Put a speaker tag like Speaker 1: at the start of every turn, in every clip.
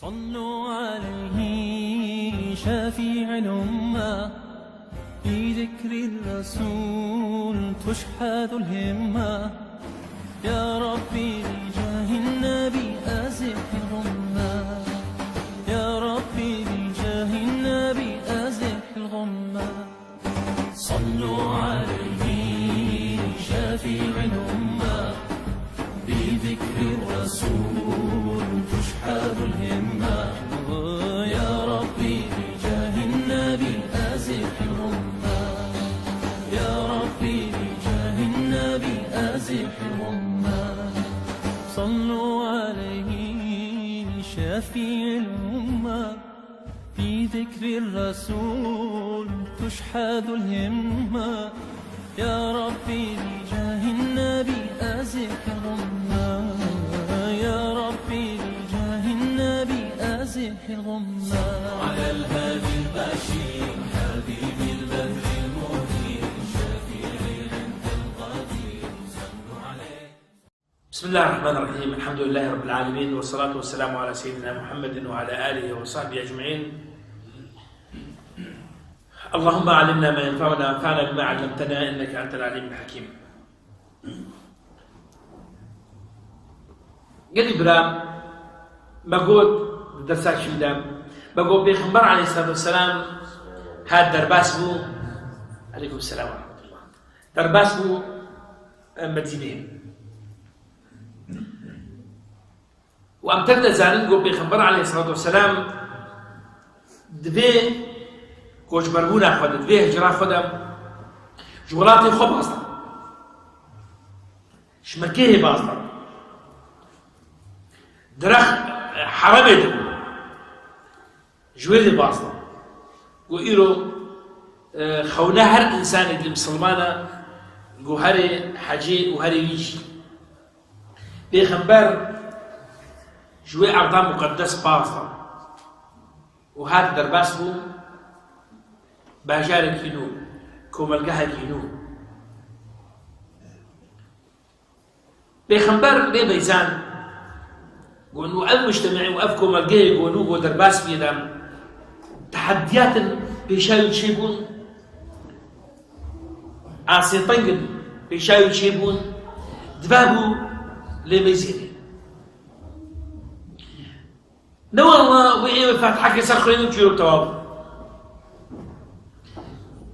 Speaker 1: صلوا عليه شافيع الأمة، في ذكر الرسول تشحذ الهمة. يا ربي بجاه النبي أزح الغمة، يا ربي بجاه النبي أزح الغمة. صلوا عليه شافيع الأمة، بذكر الرسول تشحذ الهمة. يا ربي بجاه النبي أزح الغمة، يا ربي بجاه النبي أزح الغمة. صلوا عليه شافيع الأمة، في ذكر الرسول تشحذ الهمة. يا ربي بجاه النبي أزح الغمة، يا ربي بجاه النبي أزح الغمة. على الهادي البشير حبيب البدر المهين، شفيعي عند القدير صلوا عليه.
Speaker 2: بسم الله الرحمن الرحيم. الحمد لله رب العالمين، والصلاة والسلام على سيدنا محمد وعلى آله وصحبه أجمعين. اللهم علمنا ما ينفعنا وانفعنا بما علمتنا، إنك أنت العليم الحكيم. قال برام بقول درسك شدام بقول بيخبر عليه الصلاة والسلام هاد درباس بو عليكم السلام ورحمة الله. درباس بو مدينة وأمتدنا زانين قول بيخبر عليه الصلاة والسلام دبي كوش بربونا خود دبي هجرا خودم جولاتي خوب أصلا شمكيه بأصلا درخ حرامي دبو جويلي بأصلا وإيرو خونا هر إنسان اللي مسلمانا جو هري حجي وهري ويجي بيخبر جوي أرضا مقدس باصلا وهذا درباس بو باجار كينو كوملقاها كينو بيخبر ليه بيزان قولوا المجتمع وأف كوملقاها يقولوا قو درباس بيدام تحديات بيشايو تشيبون عاصي طنقل بيشايو تشيبون دبابو ليه بيزيني نو الله وإيه وفاتحك يسار خلينو تجيرو توابو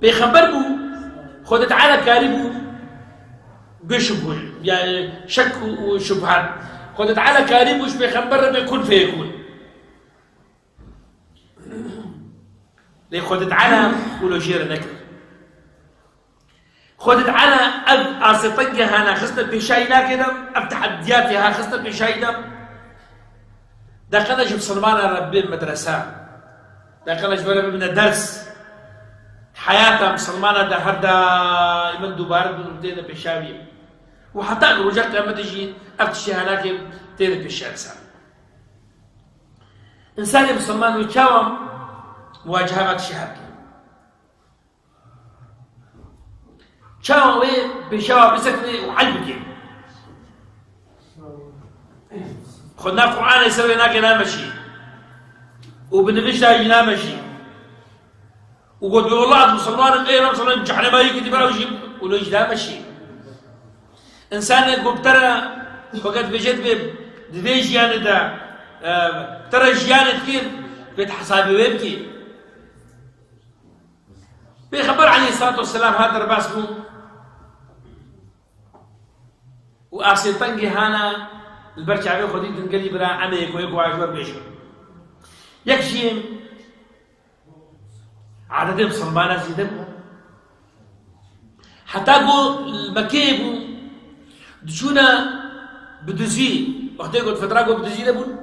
Speaker 2: بيخبر بو خودت على كاربو بشبه يعني شك وشبهات خودت على كاربوش بيخبر بيكون فيكون ليه خودت على ولو جير نكر خودت على أب عاصطنجة هانا خصت بشاينا كده أب تحدياتها خصت بشاينا دخلش بسلمان ربي مدرسة دخلش بلا من الدرس حياته مسلمانة ده هردا من دوباره بدون بيشاوي وحتى رجعت لما تجي أفتشي هناك تين بيشارسان إنسان مسلمان ويتشاوم مواجهات الشهادة تشاوم وين بيشاوم بسكني وحلبك خدنا القرآن يسوي هناك نامشي وبنفشها ينامشي وقد والله مسلمان ايه مثلا جحنا ما يكتب له يجيب ولو يجدا مشي انسان يقول ترى فقط بجد بديش يعني ده ترى جيانة كيف بتحسابي ويبكي بيخبر عليه الصلاة والسلام هذا رباس مو وآسي طنقي هانا البرشا خدي تنقلي برا عميك ويكو عجبر بيشو يكشيم عدد مسلمانا زيدن حتى قو المكيبو دشونا بدزي وقت يقول فترة قو بدزي لبون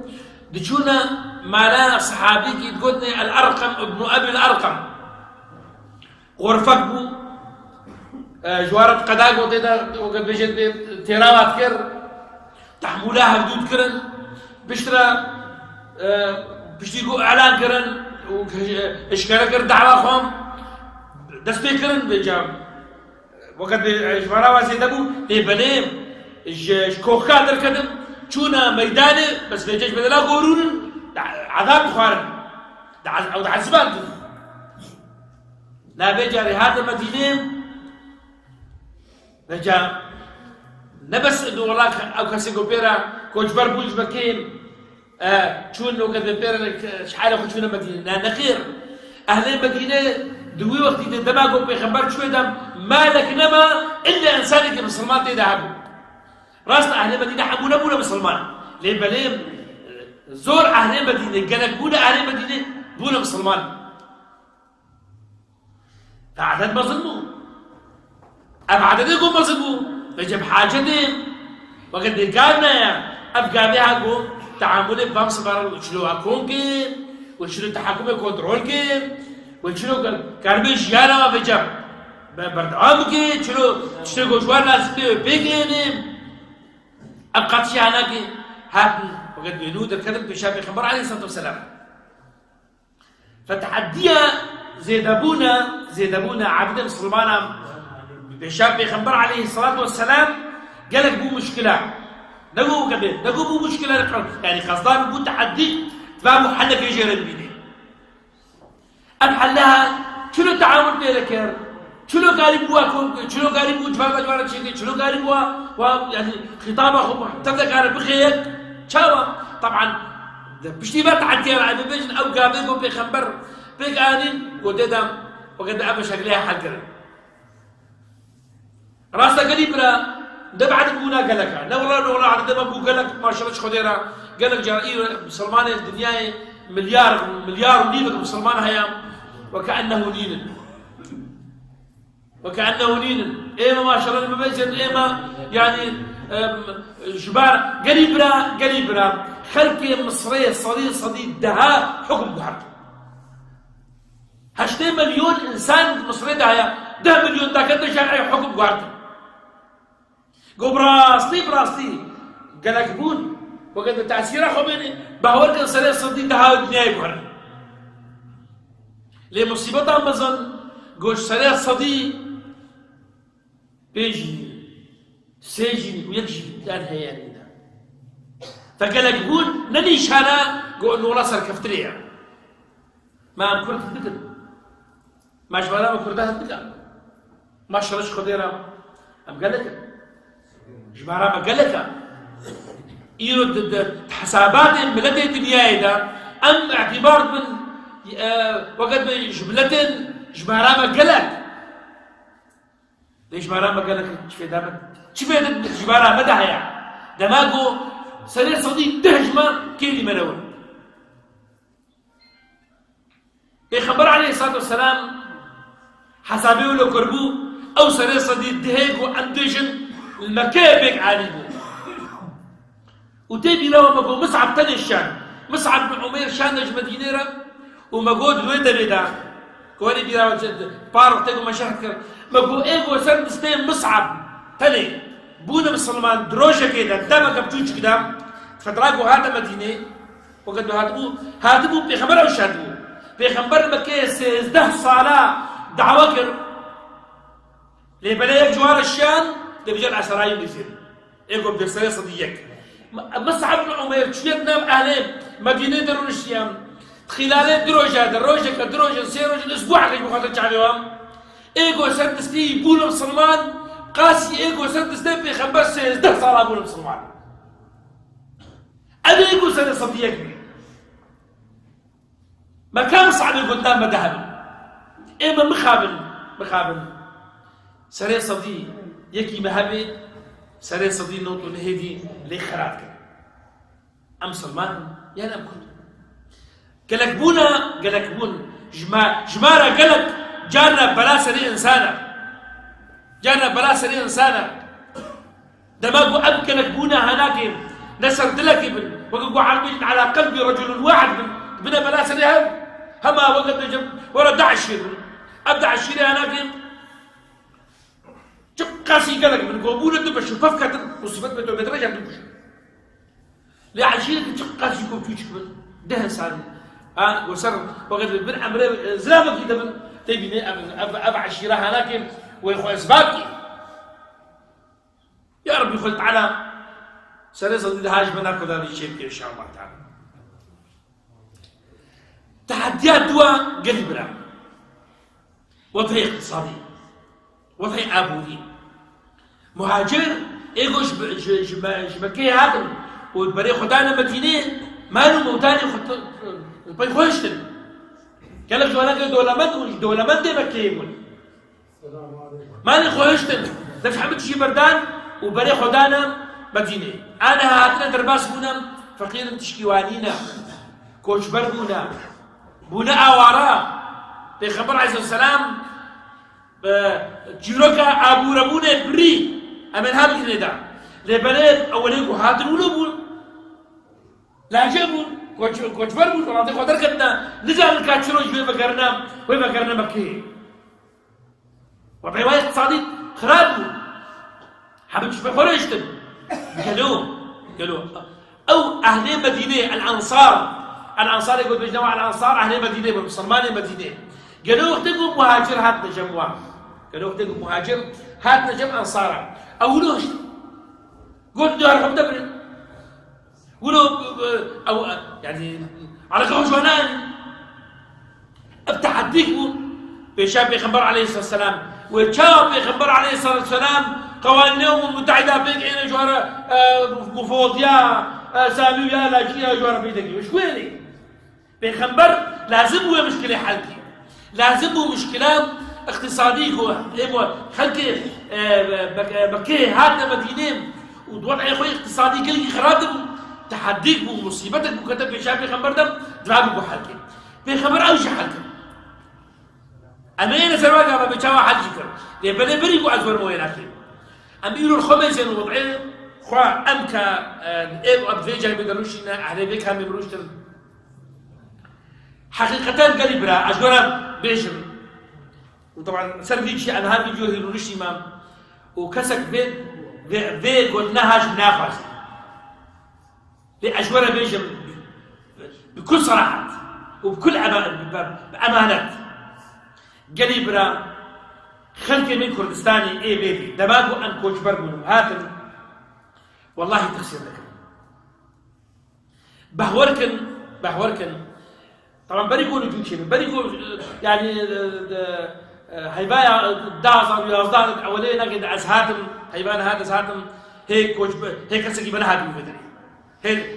Speaker 2: دشونا معنا صحابي كي تقولني الأرقم ابن أبي الأرقم غرفك بو جوارة قداق وقد بجد تيراوات كر تحملها بدود كرن بشترى بشتيقو إعلان كرن وإشكالك الدعوة خام دستي كرن بجام وقت جوارة واسي دبو لبنيم كوخات الكدم چونا ميدانه بس ليجيش بدلا غورون عذاب خوارن أو عذبان لا بيجاري هذا مدينة نجا نبس إنه والله أو كسيكو بيرا كوجبر بوج بكين شون لو قد بيرا شحال أخذ شون مدينة نخير أهل المدينة دوي وقت دماغهم بيخبر شوي دم مالك نما إلا إنسانك مسلمان تيدهبوا راسنا أهل المدينة حمونا بونا مسلمان ليه بليم زور أهل المدينة قالك بونا أهل المدينة بونا مسلمان فعدد ما ظلموا أبعددكم ما ظلموا فجب حاجتهم وقد قالنا يا أبقى بها قوم تعاملي بامس بارا وشلو أكون كيف وشلو تحكم كنترول كيف وشلو كاربيش يانا ما فجب بردعام كيف شلو جوار ناس بيجينهم أبقى تشيانا كيف هاتن وقد بينود الكذب بشاب خبر عليه الصلاة والسلام فتحديا زيدبونا عبد مسلمان بشاب خبر عليه الصلاة والسلام قالك بو مشكلة نقول بو مشكلة يعني قصدان بو تحدي تفهموا حلك يجي ربيني أنحلها شنو تعامل بينك شنو قاربوا شنو قاربوا جوارا شيء شنو قاربوا يعني خطابه تبدا قارب بخيك شاوا طبعا بشتي ما تعدي على بيجن او قابلكم بخبر بيك انين وددم وقد ابى شكلها حقر راسا قريبنا ده بعد بونا قال لك لا والله عاد ده ابو قال لك ما شاء الله خديرا قال لك جاري مسلمان الدنيا مليار ونيلك مسلمان هيا وكانه نيل ايما ما شاء الله مبين ايما يعني جبار قريبنا خلقي مصري صديد دها حكم بحرب هشتين مليون انسان مصري دها 10 مليون دا كده شرعي حكم بحرب قو براستي قالك بون وقد تأثير خبيني باور كان سريع صديد دها الدنيا بحرب ليه مصيبتها مزن قوش سريع صديد بيجي سيجي ويكشف الآن هياني ده فقالك بون ننيش أنا قول نورا سر كفترية ما أمكرت الذكر ما شبالا ما كردها الذكر ما شرش خديرا أم قالك جبارا ما قالك يرد حسابات ملتي الدنيا ده أم اعتبار من وقد جبلة جبارا ما قالك ليش جبارا ما قالك شفيدا جبارا ما دهيا دماغو سريع صديق تهجمة كيلي منون بيخبر عليه الصلاة والسلام حسابيه لو كربو أو سريع صديق دهيق وأندجن المكابك عاليبو وتبي لو مقو مصعب تاني الشان مصعب بن عمير شان نجم مدينيرا ومقود دويدا بيدا كواني بيرا بارو تيجو مشاهد كر مقو ايجو سرد ستين مصعب تاني بونا مسلمان دروجة كده دمك بتوش كده فتراقوا هذا مدينة وقد هاتبو بيخبر أو شهدو بيخبر مكة سيزده صلاة دعوكر ليه بلايك جوار الشان ده بيجال عسرايم بيصير ايجو بيرسالة صديق مصعب بن عمير شويتنا أهلين مدينة دروشيام خلال دروجة سيروجة أسبوع كي بخاطر شعبهم ايجو سرد ستي بونا مسلمان قاسي ايجو سرد ستي بيخبر سيزده صلاة بونا مسلمان أنا يقول سنة صديقني ما كان صعب قدام ذهب إما مخابن سريع صديق يكي مهبي سريع صديق نوتو نهدي لي خراتك أم سلمان يا نام كنت قالك بون جمارة قالك جانا بلا سريع إنسانا دماغو أبكلك بونا هناك نسرد لك ابن وقوا عربي على قلب رجل واحد بنا بلا سريها هما وقت نجم ولا دعشير أبدع عشيري هناك قاسي قالك من قبول الدبش ففكة مصيبات بتوع بدرجة الدبش لعشيرك قاسي يكون فيك من ده سالم وسر وقت بن عمري زلامك كده من تبيني أبع عشيرة هناك ويخو أسبابك يا رب يخلط على سريع صديق هاج بنا كذا شيء إن شاء الله تعالى تحديات دوا قلي برا وضع اقتصادي وضع عبودي مهاجر ايجو جبكي هاتم والبري خدانا مدينه مالو موتاني خد البي خوشتن قال لك جوانا دولمند مكيمون مالي خوشتن دفش حمد شي بردان وبري خدانا مدينه انا هاتنا درباس بونا فقير تشكيوانينا كوشبر بونا اوارا پیغمبر علیه السلام جیروکا ابو ربونه بري امن هم كده لبنات اوليكو هاتن ولبون لا جابون كوشبر بون وراضي خدر كنا نزال الكاتشروج ويفكرنا مكي وبرواية اقتصادي خراب حبيت تشوف فرشتن قالوا او اهل مدينه الانصار يقول بجنوا الانصار اهل مدينه بالمسلمان مدينه قالوا اختكم مهاجر هاتنا جموا قالوا اختكم مهاجر هاتنا جمع انصار اولوش قلت دارهم دبر ولو او يعني على قوش ونان افتحديكم بشاب بيغمبر عليه الصلاه والسلام وشاب بيغمبر عليه الصلاه والسلام قوانين الامم المتحده بين جوار مفوضيه ساميه لاجئه جوار بيدك وش ويني بيغمبر لازم هو مشكله حلقي لازم هو مشكله اقتصاديه هو خلقي بكي هاتنا مدينه وضوء يا اخوي اقتصادي قال خرادم تحديك ومصيبتك وكتب في شاب بيغمبر دم دفع بو حلقي بيغمبر اوش حلقي امين سرواقه ما بيتشاوى حل جكر ليه بلي بريقو ازور مويناكي اميرو الخميس الوضعين خوا امكا ايب ابفيجا بيدروشينا اهل بيك هم بروشتر حقيقة قال برا اجورا بيجم وطبعا سيرفيتشي انا هذا فيديو هيرونيشي مام وكسك في قلنا هاج نافذ لاجورا بيجم بكل صراحة وبكل امانات قال برا خلقي من كردستاني اي بيبي دماغو ان كوش بربون هاتن والله تخسر لك بهوركن طبعا بريكو نجوشي بريكو يعني هيبايا دازا ويازدان اولينا قد ازهاتم هيبان هذا ازهاتم هيك كوش هيك سقي بنا هادي بدري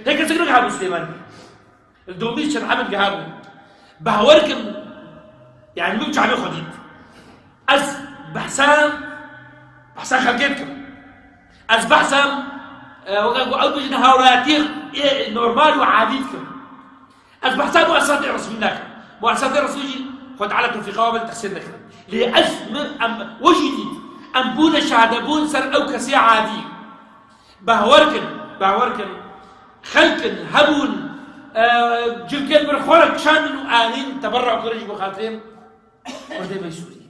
Speaker 2: هيك سقي هابو سليمان الدوميش حمد هابو بهوركن يعني مو بتعمل خديد از بحسام خلقتكم از بحسام او بجنا هوراتير نورمال وعاديتكم از بحسام مؤسسات رسميناك مؤسسات رسمي خد على في قوابل تحسين لكم لأزم وجديد أم بون شعدبون سر أو كسي عادي بهوركن خلقن هبون جلكن برخورك شامل وآلين تبرع كوريج بخاطرين وردي بيسوري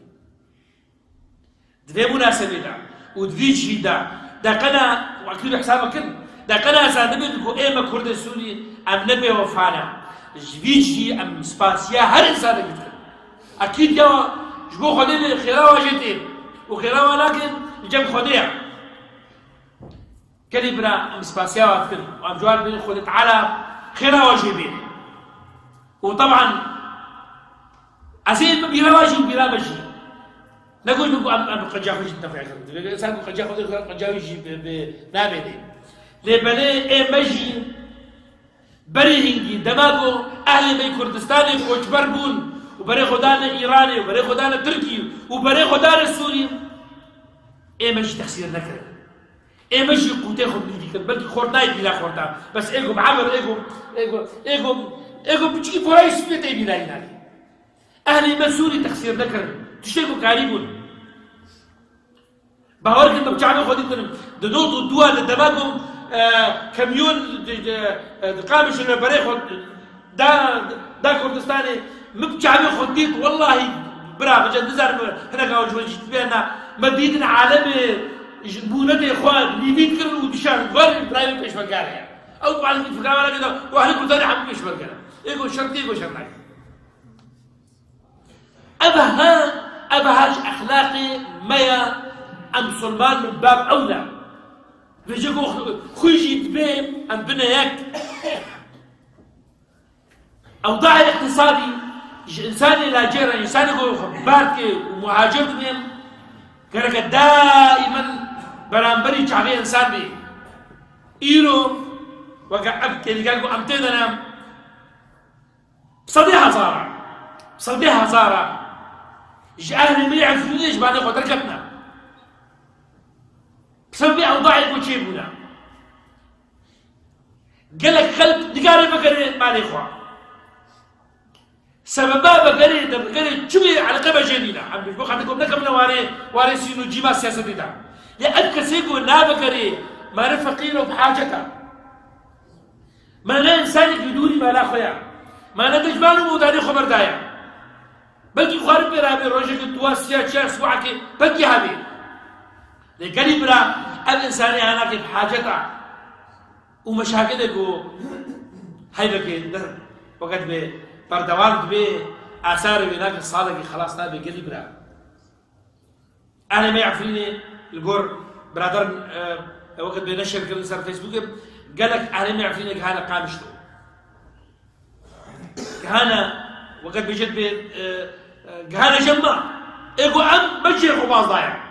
Speaker 2: دفي مناسبة دا ودفي جيدا دا قنا وأكيد حسابك دا قنا سادبين كو إيما كرد السوري أم نبي وفانا جفيجي أم سباسيا هر إنسان يجب أكيد جوا جبو خدين خيراوة جيتين وخيراوة لكن جم خديع كاليبرا أم سباسيا واتكن وأم جوال بين خدت على خيراوة جيبين وطبعا أسير بلا واجي وبلا مجي نقول نقول أم قد جاء جدا في عكرم الإنسان قد جاء يجي بنابدي لبني إيه مجي بريهنجي دماغو أهل بي كردستاني وجبر بون وبري خدانا إيراني وبري خدانا تركي وبري خدانا سوري إيه مجي تخسير نكر إيه مجي قوتي خد نيدي كن بلكي خورناي بلا خورتا بس إيجو بعبر إيجو بتشكي فرايس بيتي بلا ينالي أهل مسوري تخسير نكر تشيكو كاريبون باورك انت بتشعبي خديتهم دودو الدول لدماغهم كميون قامش البريخ دا كردستاني مبتشعبي خديت والله برا بجد نزار هنا قاول جوجي تبينا مدينة عالمي بونتي اخوان ليبيت كرن ودشان غير برايم بيش مقالة او بعد في كاميرا كده واحد كل ثاني حب بيش مقالة ايجو شرطي ايجو شرطي أبهاش أخلاقي ميا أم سلمان من باب أولى بيجيكو خويجي تبيم أم بنياك أوضاع الاقتصادي إنساني لا جيرا إنساني باركي ومهاجر بهم كانك دائما برامبري شعبي إنسان بي إيرو وقع كذي قالوا أمتدنا بصديها زارة أهل ما يعرفون ليش بعد أخوة ركبنا بسبب أوضاع يقول شيء بنا قال لك خلق دقاري بقري مالي إخوة سببا بقري شوي على قبة جديدة عم بيقول عندكم نكمل واري سينو جيما سياسة ديدا لأنك سيقول نا بقري ما رفقينه بحاجته ما لا إنسانك بدوني ما لا خويا ما لا تجمانه موداني خبر دايا بلكي خارب برابي روجك التواسية شيء أسبوعك بلكي هذه لقلي برا الإنساني هناك بحاجته ومشاكله هاي بقى وقت بردوان بي آثار بناك الصادق خلاص نابي قلي برا أنا ما يعرفيني الجور برادر وقت بنشر كل صار فيسبوك قال لك أنا ما يعرفيني كهانا قامشته كهانا وقت بيجد كهانا جمع إيقو أم بجي خباز ضايع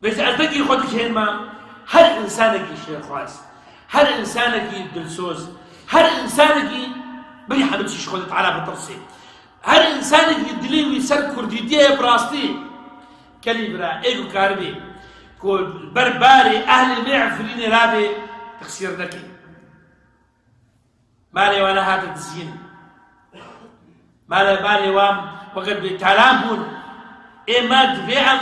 Speaker 2: بس أتلاقي خدك هنا هر إنسانك شيء خاص هر إنسانك دلسوز هر إنسانك بري حبيبتي شخدت على بطرسي هر إنسانك دلي ويسر كرديدية براستي كاليبرا إيقو كاربي كل برباري أهل المعفرين رابي تخسير نكي مالي وانا هذا التزيين مالي وام وقت بتلامون إيه ما دفعم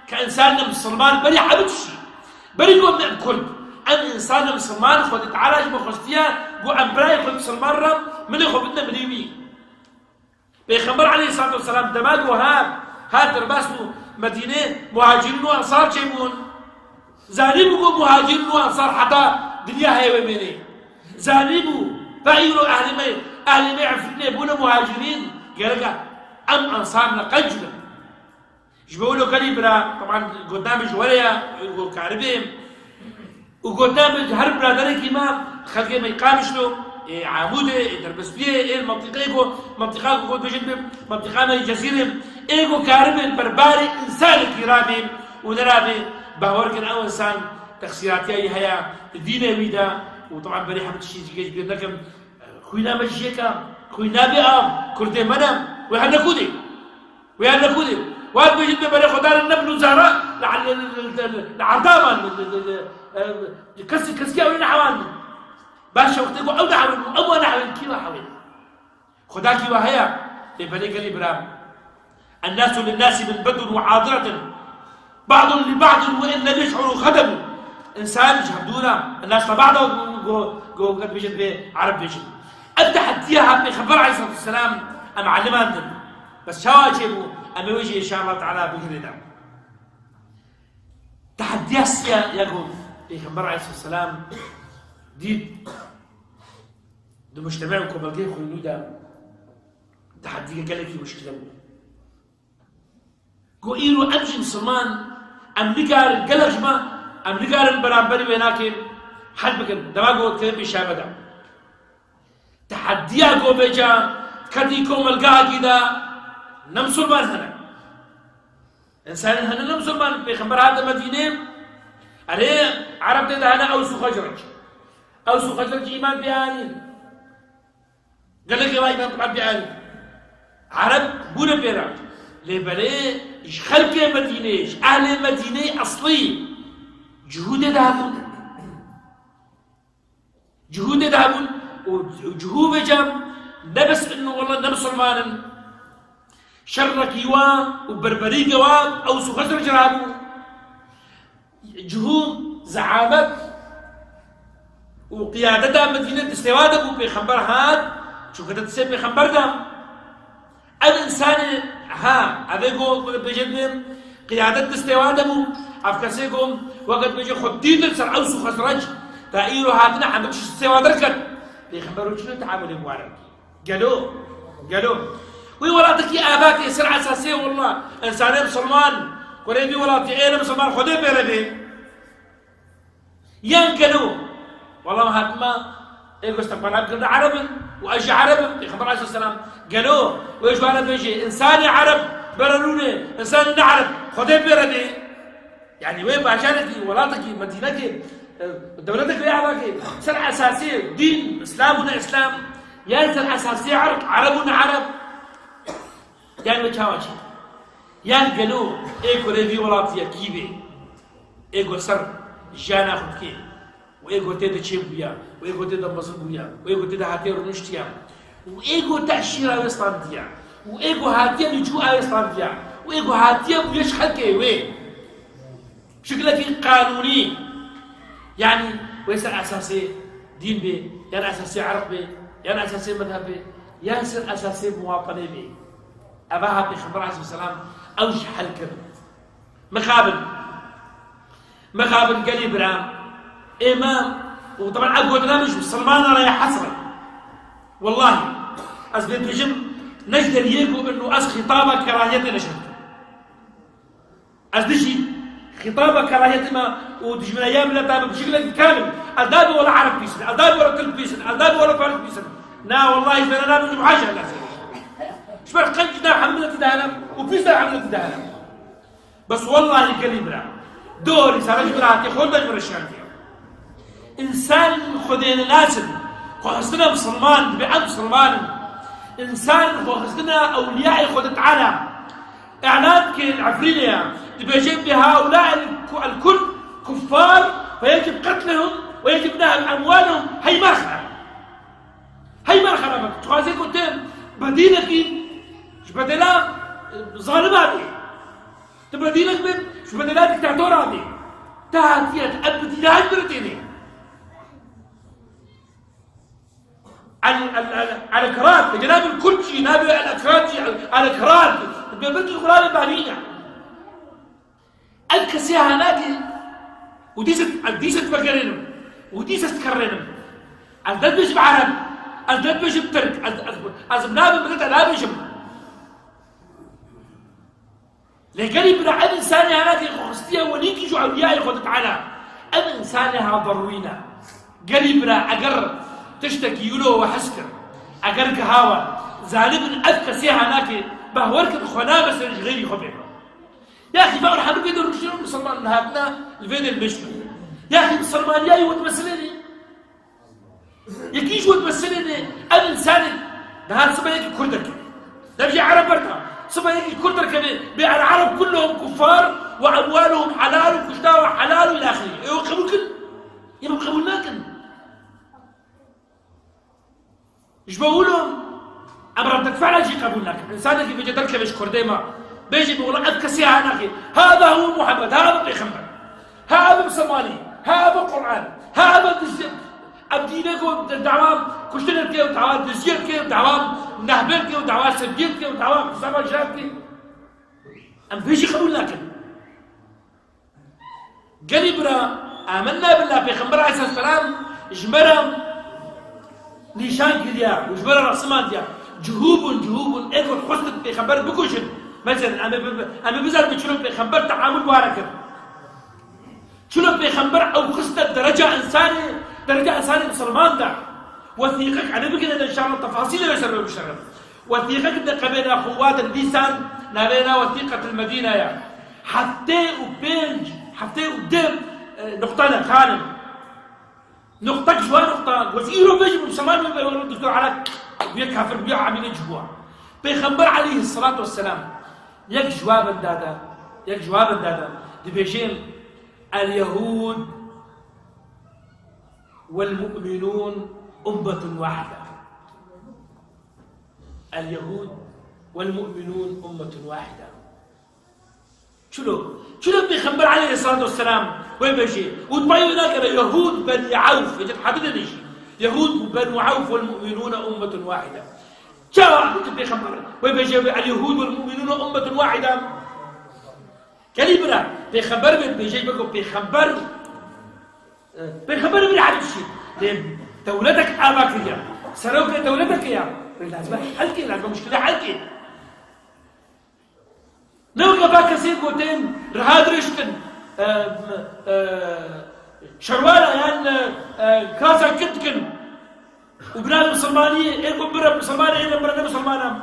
Speaker 2: كإنسان مسلمان بري حبيبتي بري قوم نعم كرد أم إنسان مسلمان خود تعالج بخشتيا قو أم براي خود مسلمان رم من يخو بدنا منيوي بيخبر عليه الصلاة والسلام دماغ هاد رباسمو مدينة مهاجرين وأنصار جيمون زانيبو مهاجرين وأنصار حتى دنيا هاي ومني زانيبو فايرو أهل ما يعرفون يبون مهاجرين قالك أم أنصارنا قجلة جبولو كاليبرا طبعا قدام جواليا وكاربين وقدام هر برادري كما خلقي ما يقامش له عموده دربس بيه المنطقه ايجو منطقه قد بجد منطقه ما جزيره ايجو كاربين برباري انسان كرامي ونرابي باوركن او انسان تخسيراتي هي الدين ويدا وطبعا بري حمد الشيء جيج بينكم خوينا مجيكا خوينا بيام كردي منام ويهنا كودي وهذا بيجد بري خدار النبل وزهراء لعرداما كسكي أو نحوان باشا وقت يقول أو نحوان أو نحوان كيف حوين خداكي وهيا لبني قال إبراهيم الناس للناس من بدر وعاضرة بعض لبعض وإن لم يشعروا خدموا إنسان جهدونا الناس لبعض جو قد بيجد بعرب بيجد التحديها بخبر عليه الصلاة والسلام أم علمان بس شواجبه أما يجي إن شاء الله تعالى بكرنا تحدي السيا يقول بيغمبر عليه الصلاة والسلام ديد دو مجتمعكم بلقيه خلودا تحدي قال لك مشكلة قو إيرو أمشي مسلمان أم نقار قلق ما أم نقار البرامبري ويناكي حد بكن دماغو كلام بشابدا تحدي قو بيجا كديكم القاها كده نمسلمان هنا إنسان هنا نمسلمان بيغمبر هذا مدينة عليه عرب ده هنا أوس وخزرج إيمان بياني قال لك يا إيمان طبعا بياني عرب بونا بيرا لبلي إيش خلق مدينة إيش أهل مدينة أصلي جهود ذهبون وجهود بجم نبس إنه والله نمسلمان شرك يوا وبربري جواب أوس وخزرج رابو جهود زعامة وقيادتها مدينة استوادة بخبر هاد شو كده تسمى بخبر ده الإنسان أبيكو بجد قيادة استوادة أفكاسيكم وقت بيجي خديد السر أوس وخزرج تأيرو هاتنا حمدش استوادة كده بخبروا شنو تعامل موارد قالوا ويولاتك يا آباتي سرعة أساسية والله إنسانين مسلمان كوريبي ولاتي أنا مسلمان خدي بيردي ينكلوا والله هاتما ايجو استقبال قلنا عرب واجي عرب في خبر عليه السلام قالوا ويجوا على بيجي انساني عرب برروني انساني عرب خذي بردي يعني وين باشارتي ولاتك مدينتك دولتك يا عراقي سر اساسيه دين اسلامنا اسلام يا سر اساسيه عربنا عرب يعني وشاوشي يعني قالوا ايجو ريفي ولاتي كيبي ايجو سر جانا خذ كي وإيجو تيدا تشيبويا وإيجو تيدا مصبويا وإيجو تيدا هاتير نشتيا وإيجو تأشيرا ويسلامتيا وإيجو هاتيا لجوء ويسلامتيا وإيجو هاتيا ويشحل كيوي بشكل قانوني يعني ويسر أساسي دين بي يعني أساسي عرق بي يعني أساسي مذهب بي يعني سر أساسي مواطني بي أباها بخبر عليه السلام أوش حل كذا مقابل قلي برام إمام وطبعا أقول مش سلمان رايح حسرة والله أثبت بجم نجد يجو إنه خطابة كراهية نشرت أصدشي خطابة كراهية ما ودش من أيام لا تابع بشكل كامل أداب ولا عرب بيسن أداب ولا كل بيسن أداب ولا فارس بيسن نا والله فأنا لا بجم حاجة لا شو بقى قنجنا حملة دهلم وبيسن حملة دهلم بس والله الكلمة دوري سارج براتي خود أجبر الشانتي إنسان خذين لازم وخصنا مسلمان بعد مسلمان إنسان وخصنا أولياء خذت على إعلان كالعفرية تبيجيب بهؤلاء الكل كفار فيجب قتلهم ويجب نهب أموالهم هي مرخرة تخازي كنتم بدينك شبدلا ظالمة بي تبدينك شبدلا دكتاتورة بي تهاتية أبدي لا هجبرتيني على الكرات جناب الكلشي نابي الأكراتي على الكرات بيبرد القرآن البعلية الكسيها نادي وديست بقرينهم وديست تكررهم الدب بيجب عرب الدب بيجب ترك أزمناه بمدد لا بيجب لقريب من عن إنساني هناك خصتيها وليكي جو أولياء يخوضت على أن إنسانها ضروينا قريبنا أقر تشتكي يلو وحسكر أقر قهاوة زالب أذكى سيها هناك بهورك الخنا بس غير يخبئها يا أخي بقول حبيبي يدور شنو مسلمان نهابنا الفيديو المشتو يا أخي مسلمان ياي وتمثلني يكيش وتمثلني أنا إنساني نهار صبا يجي كردك نبجي عرب بركة صبا يجي كردك العرب كلهم كفار وأموالهم حلال وكشتاوى حلال إلى آخره إيه قبول كل يبقى قبول لكن إيش بقولهم أمر تدفع لا شيء قبول لك إنسانك بيجي تركب إيش كرديما بيجي بيقول أذكى سياحة ناقي هذا هو محمد هذا بيخمر هذا مسلماني هذا القرآن هذا أبدينك ودعوام كشتنر كي ودعوام دزير كي ودعوام نهبر كي ودعوام سبجير كي ودعوام سبع شراب كي أم بيجي قبول لكن قريبنا آمنا بالله بيخمر عليه السلام جمرهم نيشان كديا وجبر رسمان ديا جهوب ايكو خصت بيخبر بكوشن مثلا انا بزار بشنو بيخبر تعامل واركب شنو بيخبر او قصه درجه انساني مسلمان ده وثيقك انا بقول ان شاء الله التفاصيل اللي يسرب بالشرف وثيقك ده قبل اخوات اللسان نبينا وثيقه المدينه يا حتى قدام نقطه خالد نقطة جوا نقطة وزيرو بيجي بسمان ويقول الدكتور على بيكافر بيع عميل جوا بيخبر عليه الصلاة والسلام يك جواب دادا دبيجين اليهود والمؤمنون أمة واحدة اليهود والمؤمنون أمة واحدة شنو بيخبر عليه الصلاة والسلام وين بيجي وتبين هناك يهود بني عوف يجب حددنا شيء يهود بني عوف والمؤمنون أمة واحدة شو بيخبر وين بيجي اليهود والمؤمنون أمة واحدة كلمة بيخبر بيجي بيخبر من عدد شيء دولتك أماكن يا سروك دولتك يا لازم حلقة لازم مشكلة حلقة نوقف باك سيكوتين رهاد رشتن شروالا يعني كاسا كتكن وبلاد مسلمانية إيكم برا مسلمانية إيه برا مسلمانة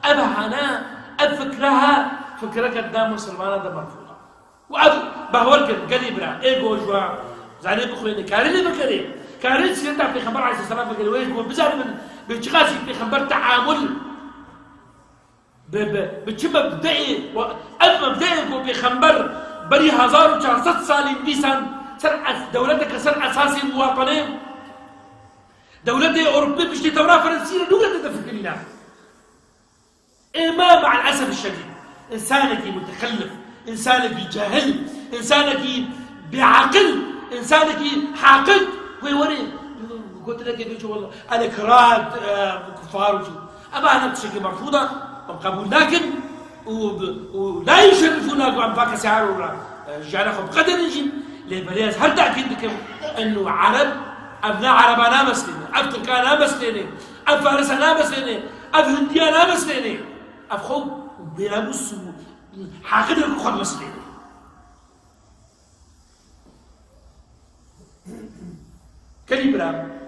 Speaker 2: أبها أنا أفكرها فكرك قدام مسلمانة ده مرفوضة وأب بهولك قلي برا إيكو جوا زعلي بخويني كاريني بكريم كارين سيرتا في خبر عليه السلام فقال وين هو بزاف من بتشغاسي في خبر تعامل بتشبه بدعي أما بدعي هو بخبر بري 1400 سال بيسان سرعة دولتك سرعة أساسي مواطنين دولتي أوروبية مش توراه فرنسية لغة تفكرنا إما مع الأسف الشديد إنسانك متخلف إنسانك جاهل إنسانك بعقل إنسانك حاقد وين قلت لك يا والله الإكراد كفار وشو أما أنا بشكل مرفوضة وقبول لكن ولا يشرفونك وعم فاك سعر ولا جعلهم بقدر نجيب لبرياز هل تأكيد لكم أنه عرب أبناء عرب أنا مسلمين أب تركان أنا مسلمين أب فارس أنا مسلمين أب هندي أنا مسلمين أب خوب بيلابس حاقد لكم خد مسلمين كلي برام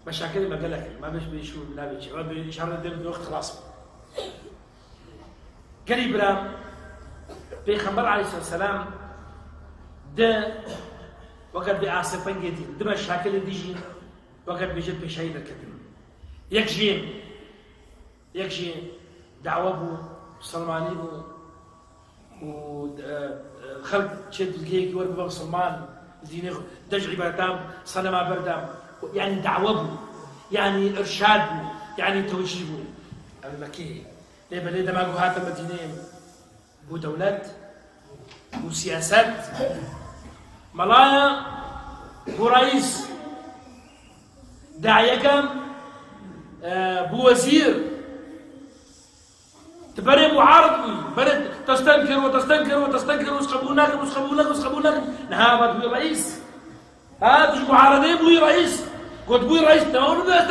Speaker 2: مشاكل ما قال لك ما بيش بيشوف لا بيشوف ما بيشعر الدم وقت خلاص كلي برام بيخبر عليه الصلاة والسلام ده وقت بعاصفين جديد ده مشاكل ديجي وقت بيجد بشهيد الكتم يكجي دعوة بو سلماني بو وخلق شد الجيك ورد بو سلمان ديني دج عبادام صنما بردام يعني دعوة يعني إرشاد يعني توجيه المكي ليه بلي دماغو هات المدينة بو دولات بو سياسات ملايا بو رئيس داعية كم بو وزير تبري معارض برد تستنكر وسخبونك نهار بو رئيس هذا معارضين بو رئيس قلت بو رئيس تمام ده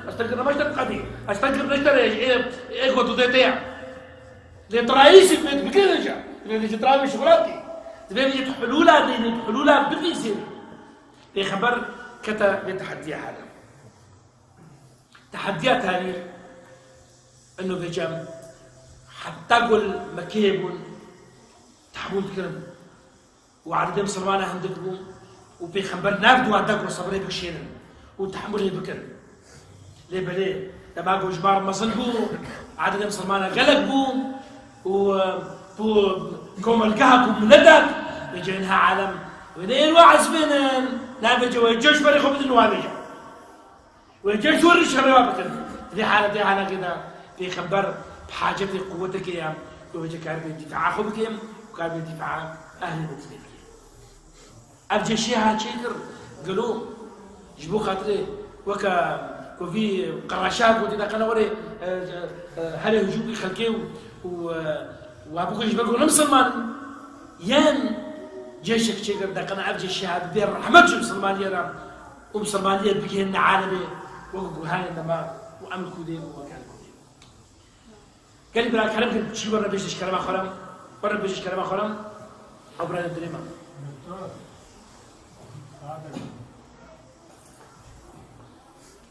Speaker 2: استنكر ما اشتغل قديم استنكر نشتري ايه قلت ده تاع ده رئيس بكده جا اللي ترى شغلاتي تبي حلولها بالفيزير في خبر كتا تحدي هذا تحديات هذه انه بجم حتى قل مكيبون تحمل كلام وعدد مسلمان عندكم وفي خبر نافذ وعدك صبري بكشين وتحمله بكر ليه بليه لما قو جبار مصنبو عدد مسلمان غلبو و كوم القهب ومندك بيجينها عالم ودين واحد بين لا بيجي ويجوش فريق بدون وابيجا ويجوش ورش الروابط في حالة كده في خبر بحاجة قوتك يا ويجي كان بيدفع أخوك يا وكان بيدفع أهل المدينة أبجي شيء هالشيء قالوا جبوا خاطري وفي قراشات ودي كانوا وري هل هجوم خلقيه وابوك يجبروا مسلمان يان جيشك شيء ده كان أبجي شيء هذا بير رحمة مسلمان يرام ومسلمان ير بيجين عالمي وقوا هاي إنما وأمل كودين ومكان كودين قال لي برا كلام كنت شيء برا بيجيش كلام آخرام برا بيجيش كلام آخرام أو برا الدنيا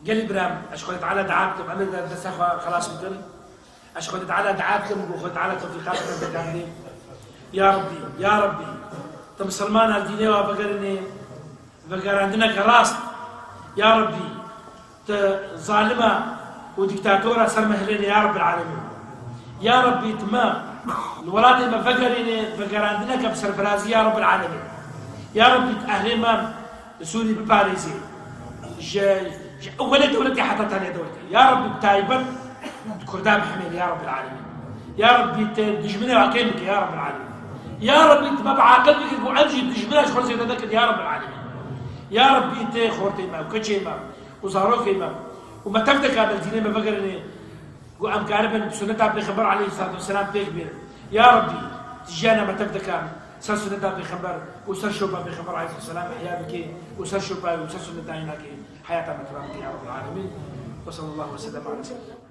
Speaker 2: قال لي برام أشكر تعالى دعاتكم أنا ده خلاص ممكن أشكر تعالى دعاتكم وأشكر تعالى توفيقاتكم تكاملي يا ربي تم سلمان الدينية وبقرني بقر عندنا كراس يا ربي ظالمة وديكتاتورة سمهلين يا رب العالمين يا ربي تمام الولاد ما فقرني بقر عندنا كبسر فرازي يا رب العالمين يا ربي أهل ما سوري بباريزي أول دولتي حتى ثانية دولتي يا رب تايبا كردام حميد يا رب العالمين يا ربي تجمني وعقيمك يا رب العالمين يا ربي انت ما بعقلك وعمجي تجمني اشخاص زي ذاك يا رب العالمين يا ربي انت خورتي ما وكتشي ما وزاروك ما وما تفتك هذا الدين ما فكرني وام كاربن سنة ابي خبر عليه الصلاه والسلام بيكبر يا ربي تجانا ما تفتك سر سنة ابي خبر وسر شوبا ابي خبر عليه الصلاه والسلام احيا بك وسر شوبا وسر سنة عينك حياه ما ترامك يا رب العالمين وصلى الله وسلم على سيدنا